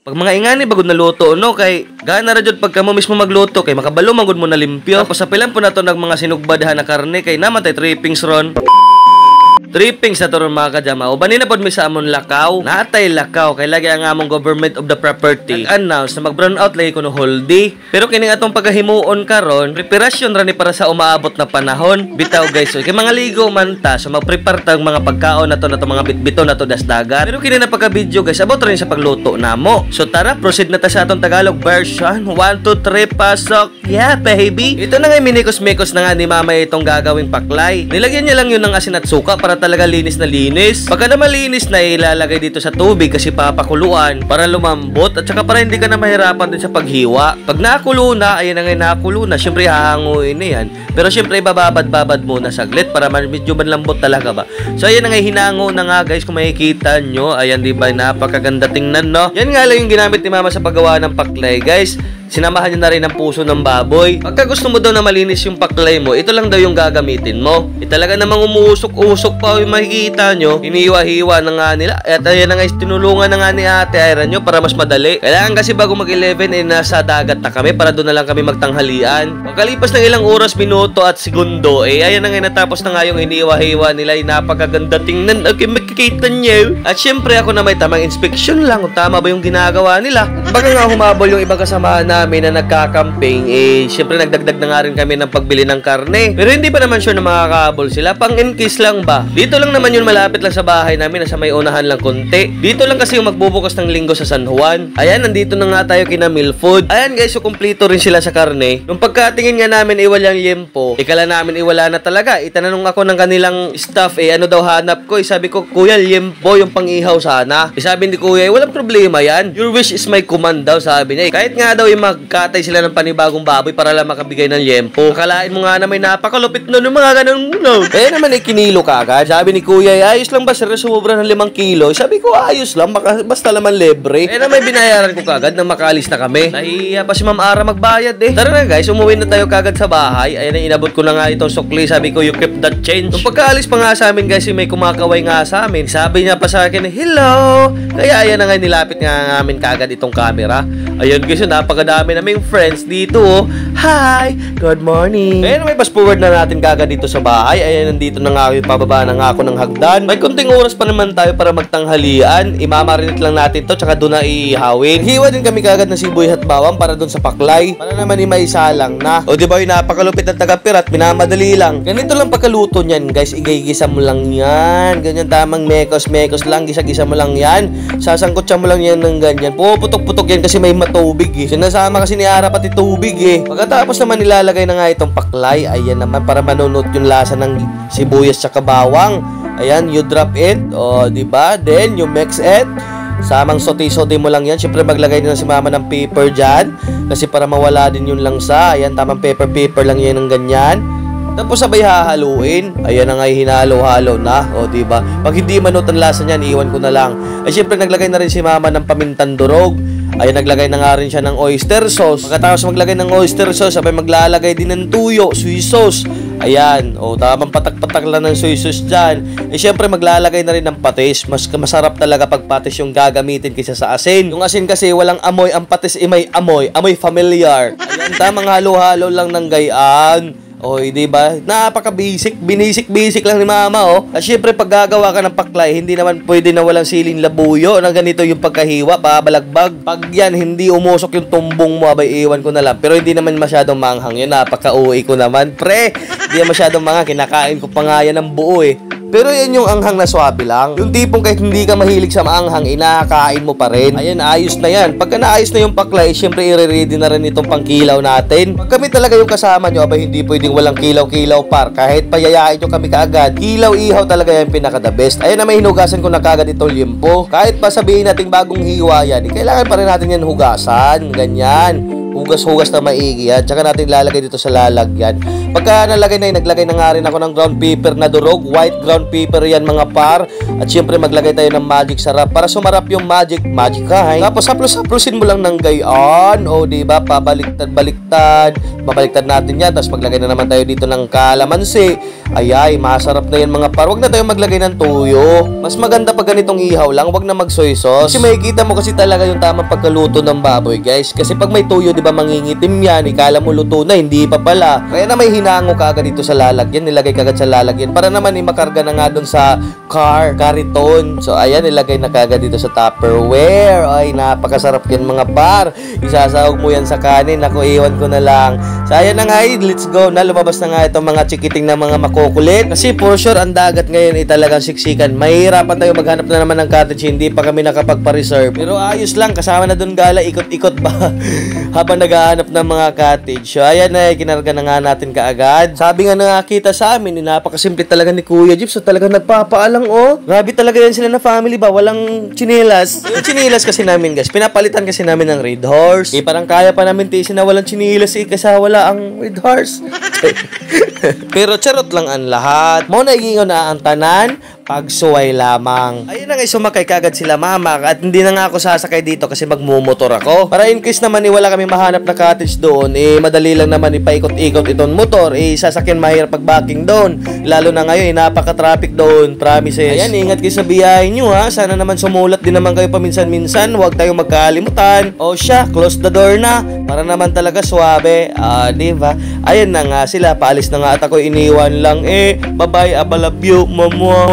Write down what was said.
Pag mga ingani bagod na luto no kay gana ra jud pagka mo mismo magluto kay makabalo magud mo na limpyo. Tapos sa pilan po nato nag mga sinugbadahan na karne kay namatay trippings ron. Trippings sa turon mga kajama. O banin na pod mi sa amon lakaw. Natay lakaw kay lagi ang among government of the property nag-announce na mag-brown out lagi kuno holdi. Pero kining atong pagahimuon karon, preparasyon ra ni para sa umaabot na panahon. Bitaw guys, so, kay mga ligo man ta so magprepare tag mga pagkaon nato mga bitbito nato dasdagan. Pero kini na pagka-video guys, abot ra ni sa pagluto namo. So tara, proceed na ta sa atong Tagalog version. 1 2 3 pasok. Yeah, baby. Ito na nga minikos-mikos na nga ni mama itong gagawing paklay. Nilagyan niya lang yun ng asin at suka para talaga linis na linis. Pagka na malinis na ilalagay dito sa tubig kasi papakuluan para lumambot at saka para hindi ka na mahirapan din sa paghiwa. Pag nakulo na, ayan na nga nakulo na, syempre hahanguin na yan. Pero syempre babad-babad muna saglit para medyo manlambot talaga ba. So ayan na nga hinango na nga guys kung makikita nyo. Ayan diba napakaganda tingnan no. Yan nga lang yung ginamit ni mama sa paggawa ng paklay guys. Sinamahan niya na rin ang puso ng baboy. Pagka gusto mo daw na malinis yung paklay mo, ito lang daw yung gagamitin mo. Talaga namang umuusok-usok pa yung makikita nyo. Hiniwa-hiwa na nga nila. At ayan na nga tinulungan na nga ni Ate Ira nyo para mas madali. Kailangan kasi bago mag-11 ay nasa dagat na kami para doon na lang kami magtanghalian. Pagkalipas ng ilang oras, minuto at segundo, ayan na nga natapos na nga yung hiniwa-hiwa nila. Napakaganda tingnan. Okay, makikita nyo. At syempre ako na may tamang inspection lang kung tama ba yung ginagawa nila. Baga nga humabol yung ibang kasama namin na nagkakamping, syempre nagdagdag na nga rin kami ng pagbili ng karne. Pero hindi pa naman sure na makakahabol sila. Pang in case lang ba? Dito lang naman yun malapit lang sa bahay namin, nasa may unahan lang konti. Dito lang kasi yung magbubukas ng linggo sa San Juan. Ayan, nandito na nga tayo kina Milfood. Ayan guys, so kumpleto rin sila sa karne. Nung pagkatingin nga namin iwalang yempo, ikala namin iwala na talaga. Itananong ako ng kanilang staff, ano daw hanap ko? Sabi ko, kuya, yempo yung pang-ihaw sana. Sabi ni kuya, walang problema yan. Your wish is my command daw, sabi niya. Kahit nga daw yung magkatay sila ng panibagong baboy para lang makabigay ng yempo. Akalain mo nga na may napakalupit nun yung mga ganun no. Kaya naman kinilo ka agad. Sabi ni kuya, ayos lang ba sir, sumubra ng 5 kilo? Sabi ko, ayos lang, basta naman libre. Kaya naman binayaran ko kagad nang makaalis na kami. Nahiya pa si Ma'am Ara magbayad Tara na guys, umuwi na tayo kagad sa bahay. Ayan, inabot ko na nga itong sukli. Sabi ko, you keep that change. Nung pagkaalis pa nga sa amin guys, may kumakaway nga sa amin. Sabi niya pa sa akin, hello! Kaya ayan na nga, nilapit nga namin kagad itong camera. Ayun guys, napakadami naming friends dito Hi! Good morning! Ayan, may fast forward na natin kagad dito sa bahay. Ayan, nandito na nga pababa na nga ako ng hagdan. May kunting oras pa naman tayo para magtanghalian. Imamarinate lang natin to, tsaka doon na ihawin. Hiwa din kami kagad ng sibuyas at bawang para doon sa paklay. Para naman maisalang na. O diba yung napakalupit ng taga-pirat, minamadali lang. Ganito lang pagkaluto niyan guys, igay-gisa mo lang yan. Ganyan tamang mekos-mekos lang, gisa-gisa mo lang yan. Sasangkotsa mo lang yan ng ganyan. Puputok-putok yan kasi may matubig Sinasama kasi ni Ara pati tubig Pagkatapos naman nilalagay na nga itong paklay. Ayan naman para manunot yung lasa ng sibuyas tsaka bawang. Ayan, you drop it. O, diba? Then, you mix it. Samang sote-sote mo lang yan. Siyempre maglagay din na si mama ng pepper dyan. Kasi para mawala din yung langsa. Ayan, tamang pepper lang yan ng ganyan. Tapos sabay hahaluin. Ayan na nga, hinalo-halo na. O, diba? Pag hindi manot ang lasa niyan, iwan ko na lang. Ay, siyempre naglagay na rin si mama ng pamintang durog. Ayan, naglagay na nga rin siya ng oyster sauce. Pagkatapos maglagay ng oyster sauce, sabay maglalagay din ng tuyo, soy sauce. Ayan, tamang patak-patak lang ng soy sauce dyan. Siyempre maglalagay na rin ng patis. Mas masarap talaga pag patis yung gagamitin kaysa sa asin. Yung asin kasi walang amoy, ang patis may amoy. Amoy familiar. Ayan, tamang halo-halo lang ng gayaan. Diba? Napaka-basic. Basic lang ni mama, At syempre, pag gagawa ka ng paklay, hindi naman pwede na walang siling labuyo na ganito yung pagkahiwa, pabalagbag. Pag yan, hindi umusok yung tumbong mo, abay, iwan ko na lang. Pero hindi naman masyadong manghang yun. Napaka-uwi ko naman. Pre, hindi masyadong manghang. Kinakain ko pa nga yan ng buo, Pero yan yung anghang na swabe lang. Yung tipong kahit hindi ka mahilig sa maanghang, inakain mo pa rin. Ayan, ayos na yan. Pagka naayos na yung paklay, syempre i-ready na rin itong pangkilaw natin. Pag kami talaga yung kasama nyo, abay hindi pwedeng walang kilaw-kilaw par. Kahit payayain nyo kami kaagad, kilaw-ihaw talaga yung pinaka-the best. Ayan na, may hinugasan ko na kaagad itong liempo. Kahit pa sabihin natin bagong hiwa yan, kailangan pa rin natin yan hugasan. Ganyan. hugas-hugas na maigi yan. Tsaka natin lalagay dito sa lalagyan. Pagka nalagay na yun, naglagay na nga rin ako ng ground pepper na durog. White ground pepper yan mga par. At syempre maglagay tayo ng magic sarap para sumarap yung magic kain. Tapos haplos-haplosin mo lang ng gayon. O diba, pabaliktad-baliktad. Babaliktad natin yan. Tapos maglagay na naman tayo dito ng kalamansi. Ayay, masarap na yan mga par. Huwag na tayo maglagay ng tuyo. Mas maganda pag ganitong ihaw lang. Huwag na mag soy sauce. Kasi makikita mo kasi talaga yung tamang pagkaluto ng baboy guys. Kasi pag may tuyo, diba mangingitim yan. Ikala mo luto na, hindi pa pala. Kaya na may hinango ka agad dito sa lalagyan. Nilagay ka agad sa lalagyan. Para naman makarga na nga dun sa kariton. So ayan, nilagay na kagad dito sa Tupperware. Ay, napakasarap yan mga par. Isasahog mo yan sa kanin. Ako, iwan ko na lang. So ayan na nga, let's go na. Lumabas na nga itong mga chikiting na mga makukulit. Kasi for sure, ang dagat ngayon ay talagang siksikan. Mahirapan tayo maghanap na naman ng cottage. Hindi pa kami nakapagpa-reserve. Pero ayos lang, kasama na dun gala, ikot-ikot pa habang naghahanap ng mga cottage. So ayan na, kinarga na nga natin kaagad. Sabi nga nakakita sa amin, napakasimple talaga ni Kuya Jeep. So talagang nagpapaalang Grabe talaga yan sila na family ba, walang chinelas. Yung chinelas kasi namin guys, pinapalitan kasi namin ng Red Horse. Parang kaya pa namin tiisin na walang chinelas kasi wala ang Red Horse. Pero charot lang ang lahat. Mo naigingon na ang tanan, pagsuway lamang. Ayun na nga, sumakay kagad sila mama at hindi na nga ako sasakay dito kasi magmumotor ako. Para in case naman wala kami mahanap na cottage doon, madali lang naman ipaikot-ikot itong motor. Sasakyan mahirap pag-backing doon. Lalo na ngayon, napaka-traffic doon. Promises. Ayan, ingat kayo sa biyahe nyo ha. Sana naman sumulat din naman kayo paminsan-minsan. Huwag tayong magkalimutan. O siya, close the door na. Para naman talaga suwabe. Diba? Ayan na nga sila. Paalis na nga at ako iniwan lang. Bye-bye, abalabyo, mama.